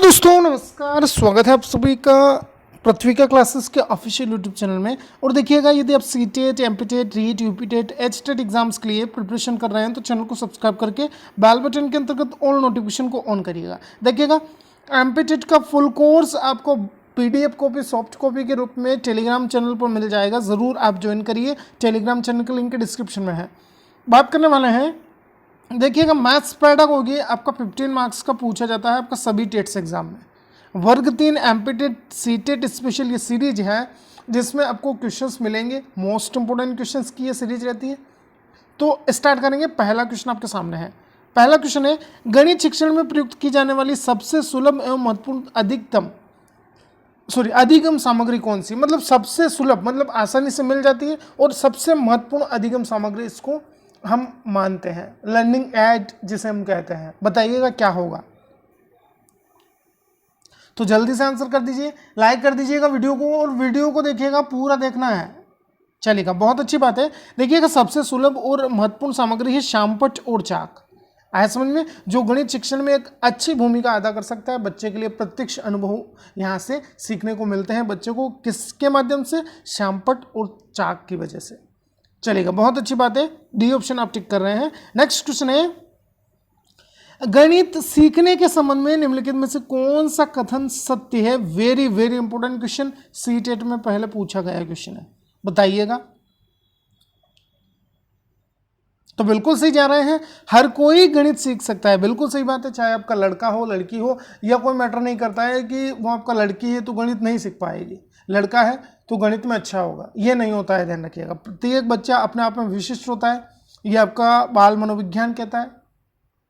दोस्तों नमस्कार, स्वागत है आप सभी का पृथ्वी का क्लासेस के ऑफिशियल यूट्यूब चैनल में। और देखिएगा, यदि आप CTET, MPTET, REET, UPTET, HTET exams के लिए प्रिपरेशन कर रहे हैं तो चैनल को सब्सक्राइब करके बेल बटन के अंतर्गत ऑल नोटिफिकेशन को ऑन करिएगा। देखिएगा, एमपीटेट का फुल कोर्स आपको पीडीएफ कॉपी, सॉफ्ट कॉपी के रूप में टेलीग्राम चैनल पर मिल जाएगा। ज़रूर आप ज्वाइन करिए, टेलीग्राम चैनल का लिंक डिस्क्रिप्शन में है। बात करने वाले हैं, देखिएगा, मैथ्स पैराडॉग होगी आपका 15 मार्क्स का पूछा जाता है आपका सभी टेट्स एग्जाम में। वर्ग 3 एमपीटेट सीटेट स्पेशल ये सीरीज है जिसमें आपको क्वेश्चंस मिलेंगे। मोस्ट इंपोर्टेंट क्वेश्चंस की ये सीरीज रहती है। तो स्टार्ट करेंगे। पहला क्वेश्चन आपके सामने है। पहला क्वेश्चन है, गणित शिक्षण में प्रयुक्त की जाने वाली सबसे सुलभ एवं महत्वपूर्ण अधिगम सामग्री कौन सी। मतलब सबसे सुलभ मतलब आसानी से मिल जाती है, और सबसे महत्वपूर्ण अधिगम सामग्री इसको हम मानते हैं, लर्निंग एड जिसे हम कहते हैं। बताइएगा क्या होगा। तो जल्दी से आंसर कर दीजिए, लाइक कर दीजिएगा वीडियो को, और वीडियो को देखिएगा, पूरा देखना है। चलिएगा, बहुत अच्छी बात है। देखिएगा, सबसे सुलभ और महत्वपूर्ण सामग्री है श्यामपट्ट और चाक। आया समझ में, जो गणित शिक्षण में एक अच्छी भूमिका अदा कर सकता है। बच्चे के लिए प्रत्यक्ष अनुभव यहाँ से सीखने को मिलते हैं बच्चे को। किसके माध्यम से? श्यामपट्ट और चाक की वजह से। चलेगा, बहुत अच्छी बात है। डी ऑप्शन आप टिक कर रहे हैं। नेक्स्ट क्वेश्चन है, गणित सीखने के संबंध में निम्नलिखित में से कौन सा कथन सत्य है। Very very important question, CTET में पहले पूछा गया क्वेश्चन है। बताइएगा। तो बिल्कुल सही जा रहे हैं, हर कोई गणित सीख सकता है। बिल्कुल सही बात है, चाहे आपका लड़का हो, लड़की हो, या कोई मैटर नहीं करता है कि वो आपका लड़की है तो गणित नहीं सीख पाएगी, लड़का है तो गणित में अच्छा होगा, ये नहीं होता है। ध्यान रखिएगा, प्रत्येक बच्चा अपने आप में विशिष्ट होता है, ये आपका बाल मनोविज्ञान कहता है।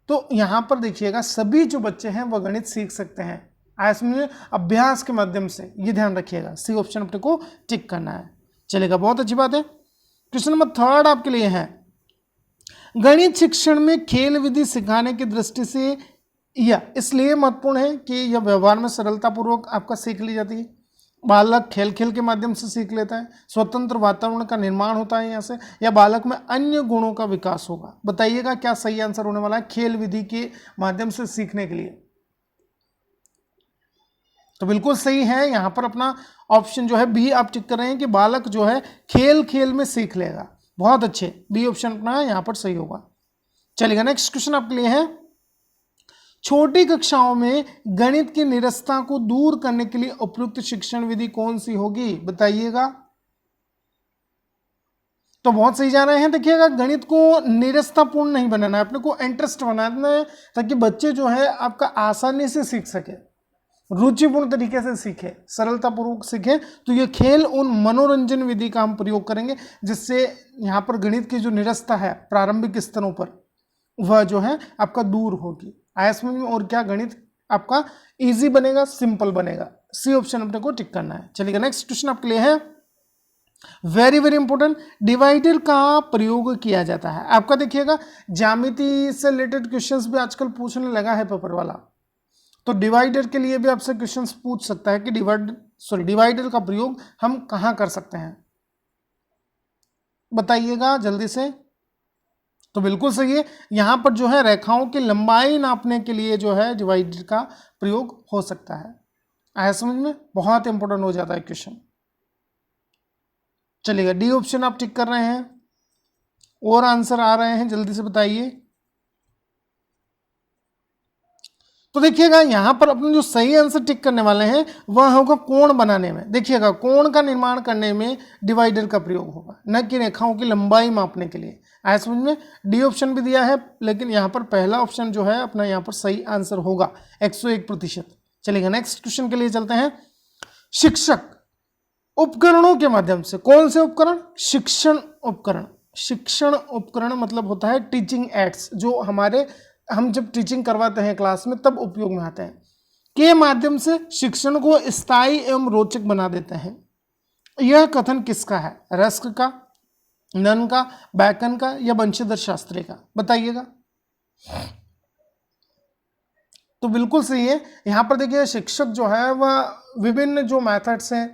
तो यहाँ पर देखिएगा, सभी जो बच्चे हैं वह गणित सीख सकते हैं, इसमें अभ्यास के माध्यम से। ये ध्यान रखिएगा, सी ऑप्शन अपने को टिक करना है। चलेगा, बहुत अच्छी बात है। क्वेश्चन नंबर 3 आपके लिए है, गणित शिक्षण में खेल विधि सिखाने की दृष्टि से यह इसलिए महत्वपूर्ण है कि यह व्यवहार में सरलतापूर्वक आपका सीख ली जाती है। बालक खेल खेल के माध्यम से सीख लेता है, स्वतंत्र वातावरण का निर्माण होता है यहाँ से, या बालक में अन्य गुणों का विकास होगा। बताइएगा क्या सही आंसर होने वाला है खेल विधि के माध्यम से सीखने के लिए। तो बिल्कुल सही है, यहाँ पर अपना ऑप्शन जो है बी आप टिक कर रहे हैं कि बालक जो है खेल खेल में सीख लेगा। बहुत अच्छे, बी ऑप्शन अपना यहाँ पर सही होगा। चलिएगा, नेक्स्ट क्वेश्चन आपके लिए है, छोटी कक्षाओं में गणित की निरस्ता को दूर करने के लिए उपयुक्त शिक्षण विधि कौन सी होगी। बताइएगा। तो बहुत सही जा रहे हैं। देखिएगा, गणित को निरस्तापूर्ण नहीं बनाना है, अपने को इंटरेस्ट बनाना है, ताकि बच्चे जो है आपका आसानी से सीख सके, रुचिपूर्ण तरीके से सीखे, सरलतापूर्वक सीखे। तो ये खेल उन मनोरंजन विधि का हम प्रयोग करेंगे, जिससे यहाँ पर गणित की जो निरस्ता है प्रारंभिक स्तरों पर, वह जो है आपका दूर होगी। आया समझ में, और क्या गणित आपका इजी बनेगा, सिंपल बनेगा। सी ऑप्शन अपने को टिक करना है। चलिए, नेक्स्ट क्वेश्चन आपके लिए है, वेरी वेरी इंपॉर्टेंट, डिवाइडर का प्रयोग किया जाता है। आपका देखिएगा, ज्यामिति से रिलेटेड क्वेश्चंस भी आजकल पूछने लगा है पेपर वाला। तो डिवाइडर के लिए भी आपसे क्वेश्चंस पूछ सकता है कि डिवाइडर का प्रयोग हम कहां कर सकते हैं। बताइएगा जल्दी से। तो बिल्कुल सही है, यहां पर जो है रेखाओं की लंबाई नापने के लिए जो है डिवाइडर का प्रयोग हो सकता है। आया समझ में, बहुत इंपॉर्टेंट हो जाता है क्वेश्चन। चलिएगा, डी ऑप्शन आप टिक कर रहे हैं, और आंसर आ रहे हैं, जल्दी से बताइए। तो देखिएगा, यहां पर अपने जो सही आंसर टिक करने वाले हैं वह होगा कोण बनाने में। देखिएगा, कोण का निर्माण करने में डिवाइडर का प्रयोग होगा, न कि रेखाओं की लंबाई मापने के लिए। आया समझ में, डी ऑप्शन भी दिया है, लेकिन यहाँ पर पहला ऑप्शन जो है अपना यहाँ पर सही आंसर होगा 101%। चलिएगा, नेक्स्ट क्वेश्चन के लिए चलते हैं। शिक्षक उपकरणों के माध्यम से, कौन से उपकरण? शिक्षण उपकरण। शिक्षण उपकरण मतलब होता है टीचिंग एड्स, जो हम जब टीचिंग करवाते हैं क्लास में तब उपयोग में आते हैं, के माध्यम से शिक्षण को स्थायी एवं रोचक बना देते हैं। यह कथन किसका है? रस्क का, नन का, बैकन का, या वंशीधर शास्त्री का? बताइएगा। तो बिल्कुल सही है। यहां पर देखिए, शिक्षक जो है वह विभिन्न जो मेथड्स हैं,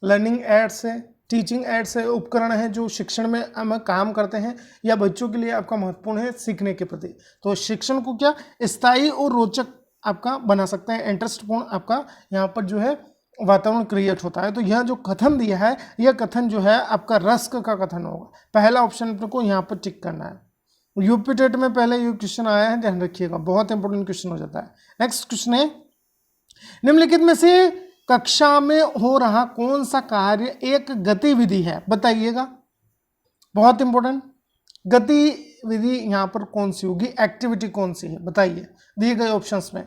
लर्निंग एड्स है, टीचिंग एड्स है, उपकरण है जो शिक्षण में हम काम करते हैं या बच्चों के लिए आपका महत्वपूर्ण है सीखने के प्रति। तो शिक्षण को क्या स्थायी और रोचक आपका बना सकते हैं, इंटरेस्टपूर्ण आपका यहाँ पर जो है वातावरण क्रिएट होता है। तो यह जो कथन दिया है, यह कथन जो है आपका रस्क का कथन होगा। पहला ऑप्शन अपने को यहाँ पर टिक करना है। यूपी टेट में पहले ये क्वेश्चन आया है, ध्यान रखिएगा, बहुत इंपॉर्टेंट क्वेश्चन हो जाता है। नेक्स्ट क्वेश्चन है, निम्नलिखित में से कक्षा में हो रहा कौन सा कार्य एक गतिविधि है, बताइएगा। बहुत इंपॉर्टेंट, गतिविधि यहाँ पर कौन सी होगी, एक्टिविटी कौन सी है, बताइए दिए गए ऑप्शंस में।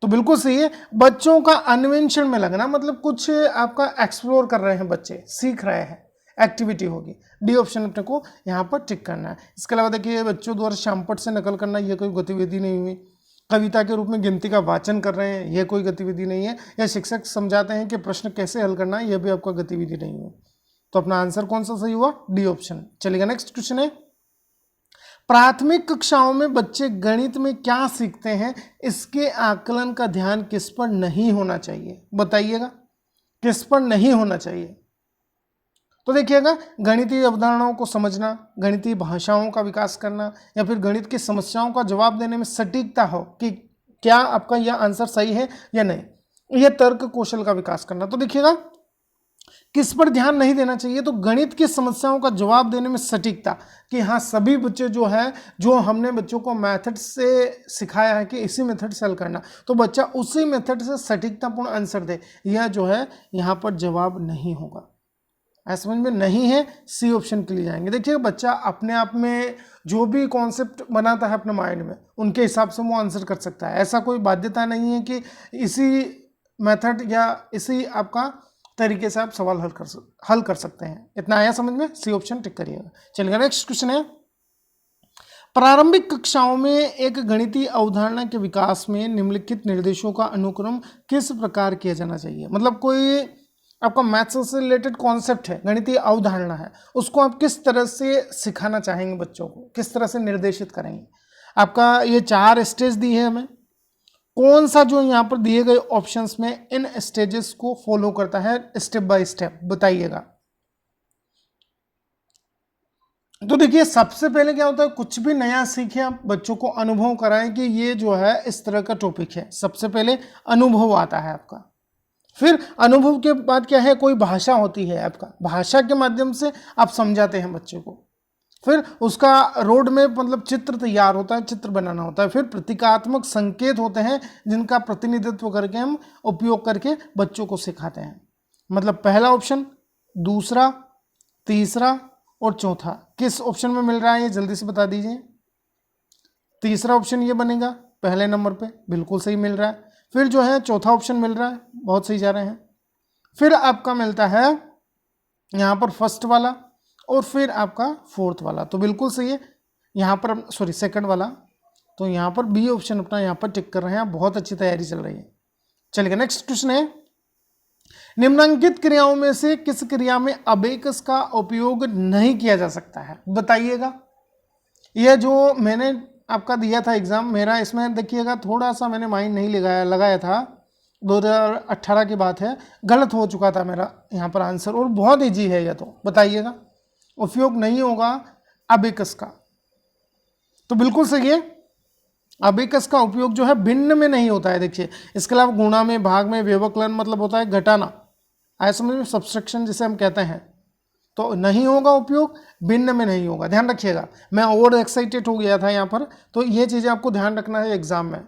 तो बिल्कुल सही है, बच्चों का अन्वेषण में लगना, मतलब कुछ आपका एक्सप्लोर कर रहे हैं बच्चे, सीख रहे हैं, एक्टिविटी होगी। डी ऑप्शन अपने को यहाँ पर टिक करना है। इसके अलावा देखिए, बच्चों द्वारा शामपट से नकल करना, यह कोई गतिविधि नहीं हुई। कविता के रूप में गिनती का वाचन कर रहे हैं, यह कोई गतिविधि नहीं है। या शिक्षक समझाते हैं कि प्रश्न कैसे हल करना है, यह भी आपका गतिविधि नहीं है। तो अपना आंसर कौन सा सही हुआ, डी ऑप्शन। चलिएगा नेक्स्ट क्वेश्चन है, प्राथमिक कक्षाओं में बच्चे गणित में क्या सीखते हैं, इसके आकलन का ध्यान किस पर नहीं होना चाहिए, बताइएगा किस पर नहीं होना चाहिए। तो देखिएगा, गणितीय अवधारणाओं को समझना, गणितीय भाषाओं का विकास करना, या फिर गणित की समस्याओं का जवाब देने में सटीकता हो कि क्या आपका यह आंसर सही है या नहीं, यह तर्क कौशल का विकास करना। तो देखिएगा किस पर ध्यान नहीं देना चाहिए, तो गणित की समस्याओं का जवाब देने में सटीकता, कि हाँ सभी बच्चे जो है, जो हमने बच्चों को मेथड से सिखाया है कि इसी मेथड से हल करना, तो बच्चा उसी मेथड से सटीकतापूर्ण आंसर दे, यह जो है यहाँ पर जवाब नहीं होगा। ऐसा समझ में नहीं है, सी ऑप्शन के लिए जाएंगे। देखिए, बच्चा अपने आप में जो भी कॉन्सेप्ट बनाता है अपने माइंड में, उनके हिसाब से वो आंसर कर सकता है। ऐसा कोई बाध्यता नहीं है कि इसी मेथड या इसी आपका तरीके से आप सवाल हल कर सकते हैं। इतना आया समझ में, सी ऑप्शन टिक करिएगा। चलिए नेक्स्ट क्वेश्चन है, प्रारंभिक कक्षाओं में एक गणितीय अवधारणा के विकास में निम्नलिखित निर्देशों का अनुक्रम किस प्रकार किया जाना चाहिए। मतलब कोई आपका मैथ्स से रिलेटेड कॉन्सेप्ट है, गणितीय अवधारणा है, उसको आप किस तरह से सिखाना चाहेंगे बच्चों को, किस तरह से निर्देशित करेंगे। आपका ये 4 स्टेज दी है हमें, कौन सा जो यहाँ पर दिए गए ऑप्शंस में इन स्टेजेस को फॉलो करता है स्टेप बाय स्टेप, बताइएगा। तो देखिए, सबसे पहले क्या होता है, कुछ भी नया सीखें आप, बच्चों को अनुभव कराएं कि ये जो है इस तरह का टॉपिक है। सबसे पहले अनुभव आता है आपका, फिर अनुभव के बाद क्या है, कोई भाषा होती है आपका, भाषा के माध्यम से आप समझाते हैं बच्चे को, फिर उसका रोड में मतलब चित्र तैयार होता है, चित्र बनाना होता है, फिर प्रतीकात्मक संकेत होते हैं जिनका प्रतिनिधित्व करके हम उपयोग करके बच्चों को सिखाते हैं। मतलब पहला ऑप्शन, दूसरा, तीसरा और चौथा किस ऑप्शन में मिल रहा है, ये जल्दी से बता दीजिए। तीसरा ऑप्शन ये बनेगा पहले नंबर पे, बिल्कुल सही मिल रहा है। फिर जो है चौथा ऑप्शन मिल रहा है, बहुत सही जा रहे हैं। फिर आपका मिलता है यहाँ पर फर्स्ट वाला, और फिर आपका फोर्थ वाला, तो बिल्कुल सही है। यहाँ पर सॉरी सेकंड वाला, तो यहाँ पर बी ऑप्शन अपना यहाँ पर टिक कर रहे हैं। बहुत अच्छी तैयारी चल रही है। चलिए नेक्स्ट क्वेश्चन है, निम्नलिखित क्रियाओं में से किस क्रिया में अबेकस का उपयोग नहीं किया जा सकता है, बताइएगा। यह जो मैंने आपका दिया था एग्जाम मेरा, इसमें देखिएगा थोड़ा सा मैंने माइंड नहीं लगाया था, 2018 की बात है, गलत हो चुका था मेरा यहाँ पर आंसर, और बहुत ईजी है यह, तो बताइएगा। उपयोग नहीं होगा अबेकस का, तो बिल्कुल सही है। अबेकस का उपयोग जो है भिन्न में नहीं होता है। देखिए, इसके अलावा गुणा में, भाग में, व्यवकलन मतलब होता है घटाना, आया समझ में, सब्सट्रैक्शन जिसे हम कहते हैं, तो नहीं होगा उपयोग, भिन्न में नहीं होगा। ध्यान रखिएगा, मैं और एक्साइटेड हो गया था यहाँ पर, तो ये चीज़ें आपको ध्यान रखना है एग्जाम में।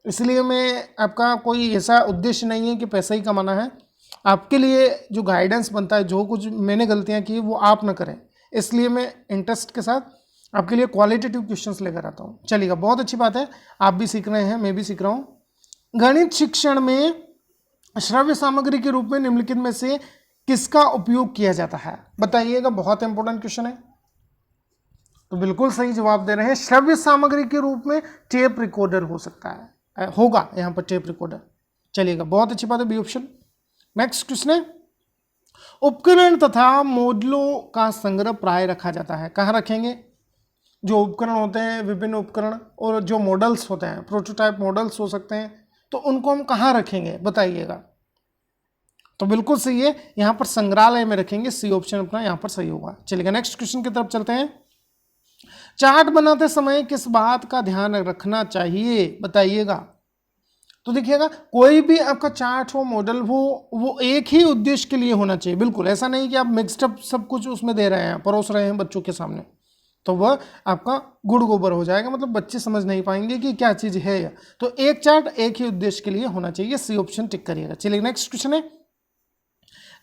इसलिए मैं आपका कोई ऐसा उद्देश्य नहीं है कि पैसा ही कमाना है, आपके लिए जो गाइडेंस बनता है, जो कुछ मैंने गलतियाँ की वो आप ना करें, इसलिए मैं इंटरेस्ट के साथ आपके लिए क्वालिटेटिव क्वेश्चंस लेकर आता हूँ। चलिएगा, बहुत अच्छी बात है, आप भी सीख रहे हैं, मैं भी सीख रहा हूँ। गणित शिक्षण में श्रव्य सामग्री के रूप में निम्नलिखित में से किसका उपयोग किया जाता है, बताइएगा। बहुत इंपॉर्टेंट क्वेश्चन है, तो बिल्कुल सही जवाब दे रहे हैं। श्रव्य सामग्री के रूप में टेप रिकॉर्डर हो सकता है, होगा यहाँ पर टेप रिकॉर्डर। चलिएगा, बहुत अच्छी बात है, बी ऑप्शन। नेक्स्ट क्वेश्चन है, उपकरण तथा मॉडलों का संग्रह प्राय रखा जाता है, कहाँ रखेंगे। जो उपकरण होते हैं, विभिन्न उपकरण और जो मॉडल्स होते हैं, प्रोटोटाइप मॉडल्स हो सकते हैं, तो उनको हम कहाँ रखेंगे, बताइएगा। तो बिल्कुल सही है, यहाँ पर संग्रहालय में रखेंगे, सी ऑप्शन अपना यहाँ पर सही होगा। चलिए नेक्स्ट क्वेश्चन की तरफ चलते हैं। चार्ट बनाते समय किस बात का ध्यान रखना चाहिए, बताइएगा। तो देखिएगा कोई भी आपका चार्ट हो, मॉडल हो, वो एक ही उद्देश्य के लिए होना चाहिए। बिल्कुल ऐसा नहीं कि आप मिक्सड अप सब कुछ उसमें दे रहे हैं, परोस रहे हैं बच्चों के सामने, तो वह आपका गुड़ गोबर हो जाएगा, मतलब बच्चे समझ नहीं पाएंगे कि क्या चीज़ है यह। तो एक चार्ट एक ही उद्देश्य के लिए होना चाहिए, सी ऑप्शन टिक करिएगा। चलिए नेक्स्ट क्वेश्चन है,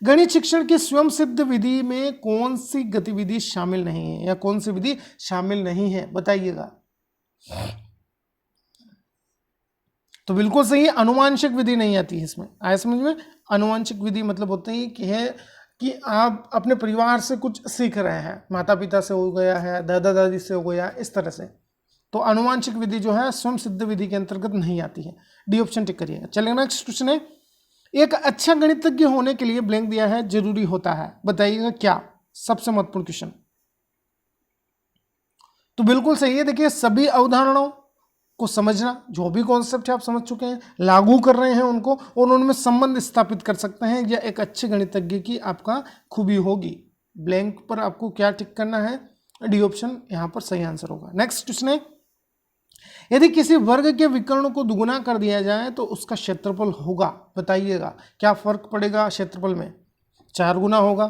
गणित शिक्षण की स्वयं सिद्ध विधि में कौन सी गतिविधि शामिल नहीं है या कौन सी विधि शामिल नहीं है, बताइएगा। तो बिल्कुल सही है, अनुवांशिक विधि नहीं आती है इसमें। आया समझ में? अनुवांशिक विधि मतलब होते ही कि आप अपने परिवार से कुछ सीख रहे हैं, माता पिता से हो गया है, दादा दादी से हो गया, इस तरह से। तो अनुवांशिक विधि जो है स्वयं सिद्ध विधि के अंतर्गत नहीं आती है, डी ऑप्शन टिक करिएगा। चलिए नेक्स्ट क्वेश्चन है, एक अच्छा गणितज्ञ होने के लिए ब्लैंक दिया है जरूरी होता है, बताइएगा क्या। सबसे महत्वपूर्ण क्वेश्चन। तो बिल्कुल सही है, देखिए सभी अवधारणाओं को समझना, जो भी कॉन्सेप्ट है आप समझ चुके हैं, लागू कर रहे हैं उनको और उनमें संबंध स्थापित कर सकते हैं, यह एक अच्छे गणितज्ञ की आपका खूबी होगी। ब्लैंक पर आपको क्या टिक करना है, डी ऑप्शन यहाँ पर सही आंसर होगा। नेक्स्ट क्वेश्चन है, यदि किसी वर्ग के विकर्ण को दुगुना कर दिया जाए तो उसका क्षेत्रफल होगा, बताइएगा क्या फर्क पड़ेगा क्षेत्रफल में। 4 गुना होगा,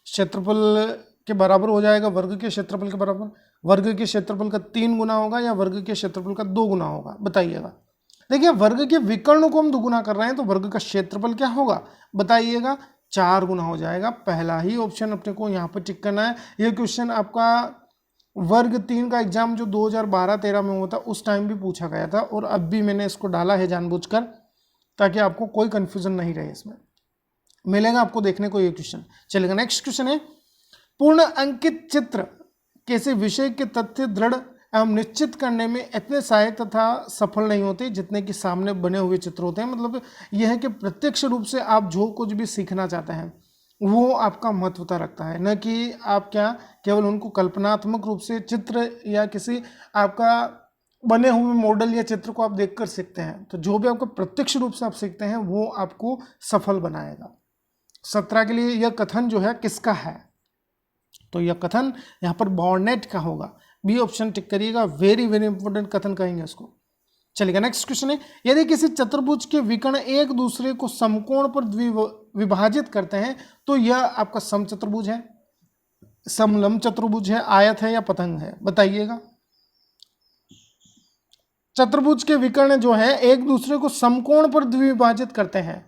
क्षेत्रफल के बराबर हो जाएगा, वर्ग के क्षेत्रफल के बराबर, वर्ग के क्षेत्रफल का 3 गुना होगा या वर्ग के क्षेत्रफल का 2 गुना होगा, बताइएगा। देखिए वर्ग के विकर्ण को हम दुगुना कर रहे हैं तो वर्ग का क्षेत्रफल क्या होगा, बताइएगा। 4 गुना हो जाएगा, पहला ही ऑप्शन अपने को यहाँ पर टिक करना है। यह क्वेश्चन आपका वर्ग 3 का एग्जाम जो 2012-13 में हुआ था उस टाइम भी पूछा गया था, और अब भी मैंने इसको डाला है जानबूझकर ताकि आपको कोई कंफ्यूजन नहीं रहे। इसमें मिलेगा आपको देखने को ये क्वेश्चन। चलेगा नेक्स्ट क्वेश्चन है, पूर्ण अंकित चित्र किसी विषय के तथ्य दृढ़ एवं निश्चित करने में इतने सहायक तथा सफल नहीं होते जितने कि सामने बने हुए चित्र होते हैं। मतलब यह है कि प्रत्यक्ष रूप से आप जो कुछ भी सीखना चाहते हैं वो आपका महत्वता रखता है, न कि आप क्या केवल उनको कल्पनात्मक रूप से चित्र या किसी आपका बने हुए मॉडल या चित्र को आप देखकर सीखते हैं। तो जो भी आपको प्रत्यक्ष रूप से आप सीखते हैं वो आपको सफल बनाएगा। 17 के लिए यह कथन जो है किसका है, तो यह कथन यहाँ पर बॉर्नेट का होगा, बी ऑप्शन टिक करिएगा। वेरी वेरी इंपॉर्टेंट कथन कहेंगे इसको। चलिएगा नेक्स्ट क्वेश्चन है, यदि किसी चतुर्भुज के विकर्ण एक दूसरे को समकोण पर विभाजित करते हैं तो यह आपका समचतुर्भुज है, समलंब चतुर्भुज है, आयत है या पतंग है, बताइएगा। चतुर्भुज के विकर्ण जो है एक दूसरे को समकोण पर द्विभाजित करते हैं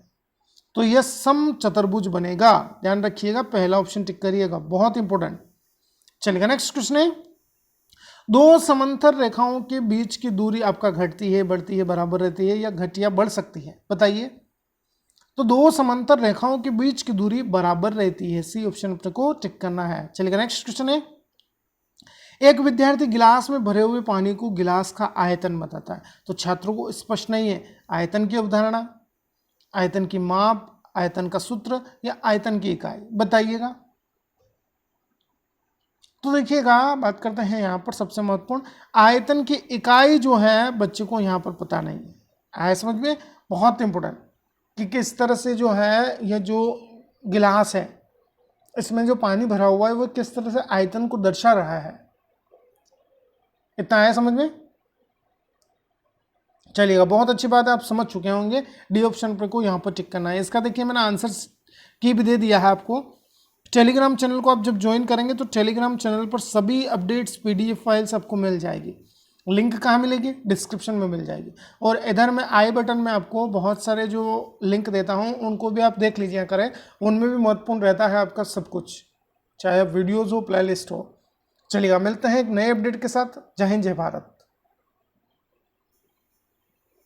तो यह समचतुर्भुज बनेगा, ध्यान रखिएगा, पहला ऑप्शन टिक करिएगा, बहुत इंपॉर्टेंट। चलिएगा नेक्स्ट क्वेश्चन है, दो समांतर रेखाओं के बीच की दूरी आपका घटती है, बढ़ती है, बराबर रहती है या घट या बढ़ सकती है, बताइए। तो दो समांतर रेखाओं के बीच की दूरी बराबर रहती है, सी ऑप्शन अपने को टिक करना है। चलिएगा नेक्स्ट क्वेश्चन है, एक विद्यार्थी गिलास में भरे हुए पानी को गिलास का आयतन बताता है। तो छात्रों को स्पष्ट नहीं है आयतन की अवधारणा, आयतन की माप, आयतन का सूत्र या आयतन की इकाई, बताइएगा। तो देखिएगा बात करते हैं यहाँ पर सबसे महत्वपूर्ण, आयतन की इकाई जो है बच्चे को यहाँ पर पता नहीं है। आया समझ में, बहुत इंपॉर्टेंट, कि किस तरह से जो है यह जो गिलास है इसमें जो पानी भरा हुआ है वो किस तरह से आयतन को दर्शा रहा है, इतना आया समझ में। चलिएगा बहुत अच्छी बात है, आप समझ चुके होंगे। डी ऑप्शन पर को यहाँ पर टिक करना है। इसका देखिए मैंने आंसर की भी दे दिया है आपको। टेलीग्राम चैनल को आप जब ज्वाइन करेंगे तो टेलीग्राम चैनल पर सभी अपडेट्स पीडीएफ फाइल्स आपको मिल जाएगी। लिंक कहाँ मिलेगी, डिस्क्रिप्शन में मिल जाएगी। और इधर में आई बटन में आपको बहुत सारे जो लिंक देता हूँ उनको भी आप देख लीजिए करें, उनमें भी महत्वपूर्ण रहता है आपका सब कुछ, चाहे वीडियोज़ हो, प्ले लिस्ट हो। चलिएगा मिलते हैं एक नए अपडेट के साथ। जय हिंद, जय भारत।